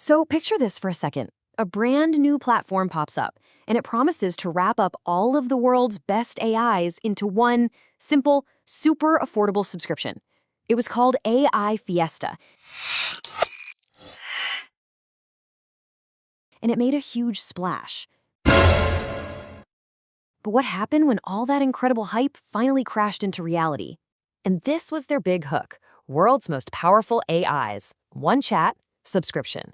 So picture this for a second. A brand new platform pops up, and it promises to wrap up all of the world's best AIs into one simple, super affordable subscription. It was called AI Fiesta, and it made a huge splash. But what happened when all that incredible hype finally crashed into reality? And this was their big hook: world's most powerful AIs. One chat, subscription.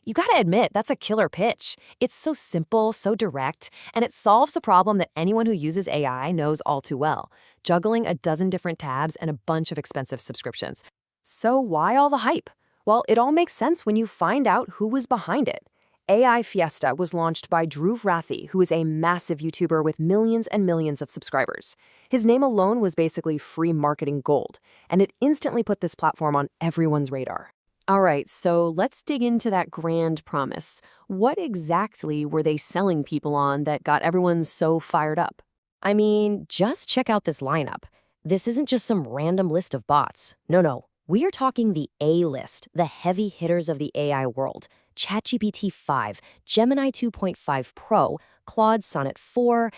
You gotta admit, that's a killer pitch. It's so simple, so direct, and it solves a problem that anyone who uses AI knows all too well: juggling a dozen different tabs and a bunch of expensive subscriptions. So why all the hype? Well, it all makes sense when you find out who was behind it. AI Fiesta was launched by Dhruv Rathi, who is a massive YouTuber with millions and millions of subscribers. His name alone was basically free marketing gold, and it instantly put this platform on everyone's radar. All right, so let's dig into that grand promise. What exactly were they selling people on that got everyone so fired up? I mean, just check out this lineup. This isn't just some random list of bots. No. We are talking the A-list, the heavy hitters of the AI world. ChatGPT 5, Gemini 2.5 Pro, Claude Sonnet 4.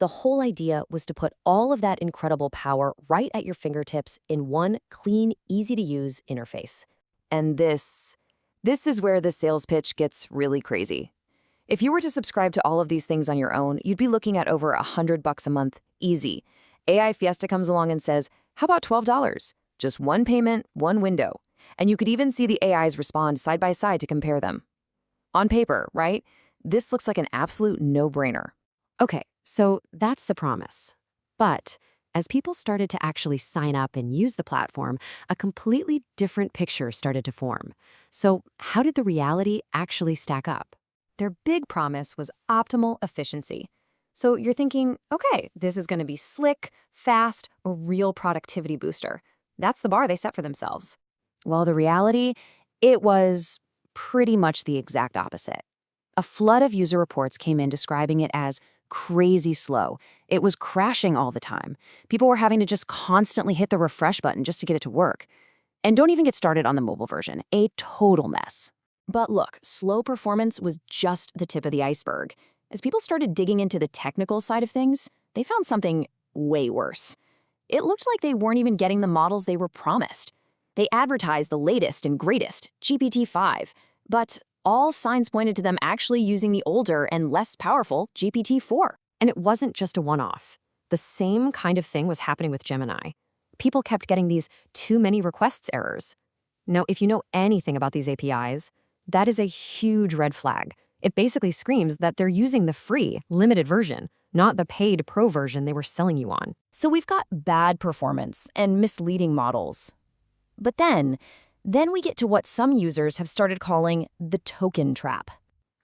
The whole idea was to put all of that incredible power right at your fingertips in one clean, easy-to-use interface. And this is where the sales pitch gets really crazy. If you were to subscribe to all of these things on your own, you'd be looking at over $100 a month, easy. AI Fiesta comes along and says, how about $12? Just one payment, one window. And you could even see the AIs respond side by side to compare them. On paper, right? This looks like an absolute no-brainer. Okay, so that's the promise. But as people started to actually sign up and use the platform, a completely different picture started to form. So how did the reality actually stack up? Their big promise was optimal efficiency. So you're thinking, okay, this is going to be slick, fast, a real productivity booster. That's the bar they set for themselves. Well, the reality, it was pretty much the exact opposite. A flood of user reports came in describing it as crazy slow. It was crashing all the time. People were having to just constantly hit the refresh button just to get it to work. And don't even get started on the mobile version, a total mess. But look, slow performance was just the tip of the iceberg. As people started digging into the technical side of things, they found something way worse. It looked like they weren't even getting the models they were promised. They advertised the latest and greatest, GPT-5, but all signs pointed to them actually using the older and less powerful GPT-4. And it wasn't just a one-off. The same kind of thing was happening with Gemini. People kept getting these too many requests errors. Now, if you know anything about these APIs, that is a huge red flag. It basically screams that they're using the free, limited version, not the paid pro version they were selling you on. So we've got bad performance and misleading models. But then we get to what some users have started calling the token trap.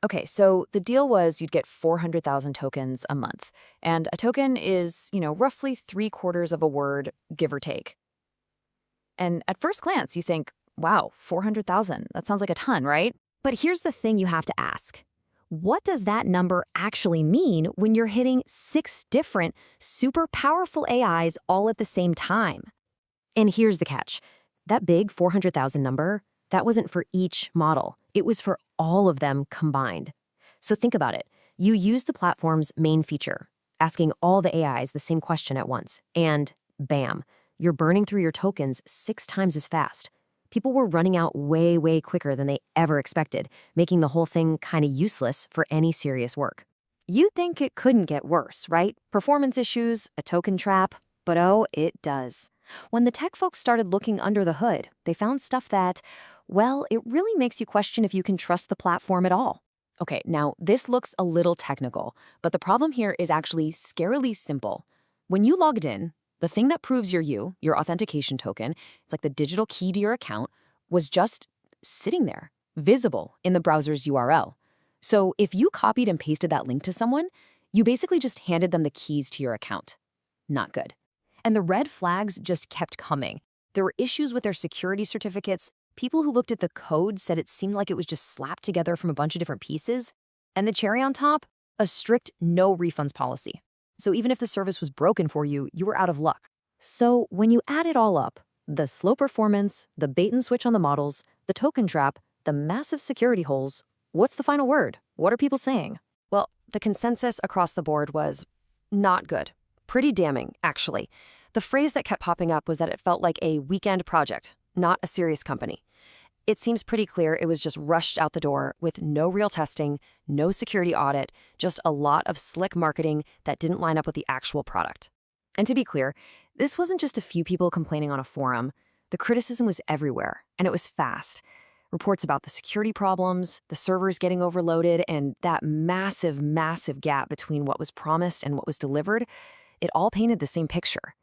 Okay, so the deal was you'd get 400,000 tokens a month. And a token is, roughly 3/4 of a word, give or take. And at first glance, you think, wow, 400,000, that sounds like a ton, right? But here's the thing you have to ask. What does that number actually mean when you're hitting 6 different, super powerful AIs all at the same time? And here's the catch. That big 400,000 number, that wasn't for each model. It was for all of them combined. So think about it. You use the platform's main feature, asking all the AIs the same question at once, and bam, you're burning through your tokens 6 times as fast. People were running out way, way quicker than they ever expected, making the whole thing kind of useless for any serious work. You'd think it couldn't get worse, right? Performance issues, a token trap, but oh, it does. When the tech folks started looking under the hood, they found stuff that, well, it really makes you question if you can trust the platform at all. Okay, now this looks a little technical, but the problem here is actually scarily simple. When you logged in, the thing that proves you're you, your authentication token, it's like the digital key to your account, was just sitting there, visible in the browser's URL. So if you copied and pasted that link to someone, you basically just handed them the keys to your account. Not good. And the red flags just kept coming. There were issues with their security certificates. People who looked at the code said it seemed like it was just slapped together from a bunch of different pieces. And the cherry on top, a strict no refunds policy. So even if the service was broken for you, you were out of luck. So when you add it all up, the slow performance, the bait and switch on the models, the token trap, the massive security holes, what's the final word? What are people saying? Well, the consensus across the board was not good. Pretty damning, actually. The phrase that kept popping up was that it felt like a weekend project, not a serious company. It seems pretty clear it was just rushed out the door with no real testing, no security audit, just a lot of slick marketing that didn't line up with the actual product. And to be clear, this wasn't just a few people complaining on a forum. The criticism was everywhere, and it was fast. Reports about the security problems, the servers getting overloaded, and that massive, massive gap between what was promised and what was delivered, it all painted the same picture.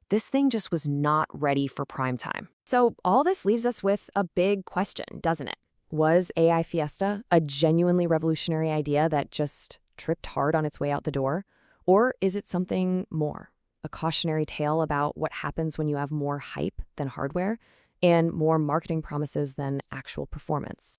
This thing just was not ready for prime time. So all this leaves us with a big question, doesn't it? Was AI Fiesta a genuinely revolutionary idea that just tripped hard on its way out the door? Or is it something more? A cautionary tale about what happens when you have more hype than hardware and more marketing promises than actual performance?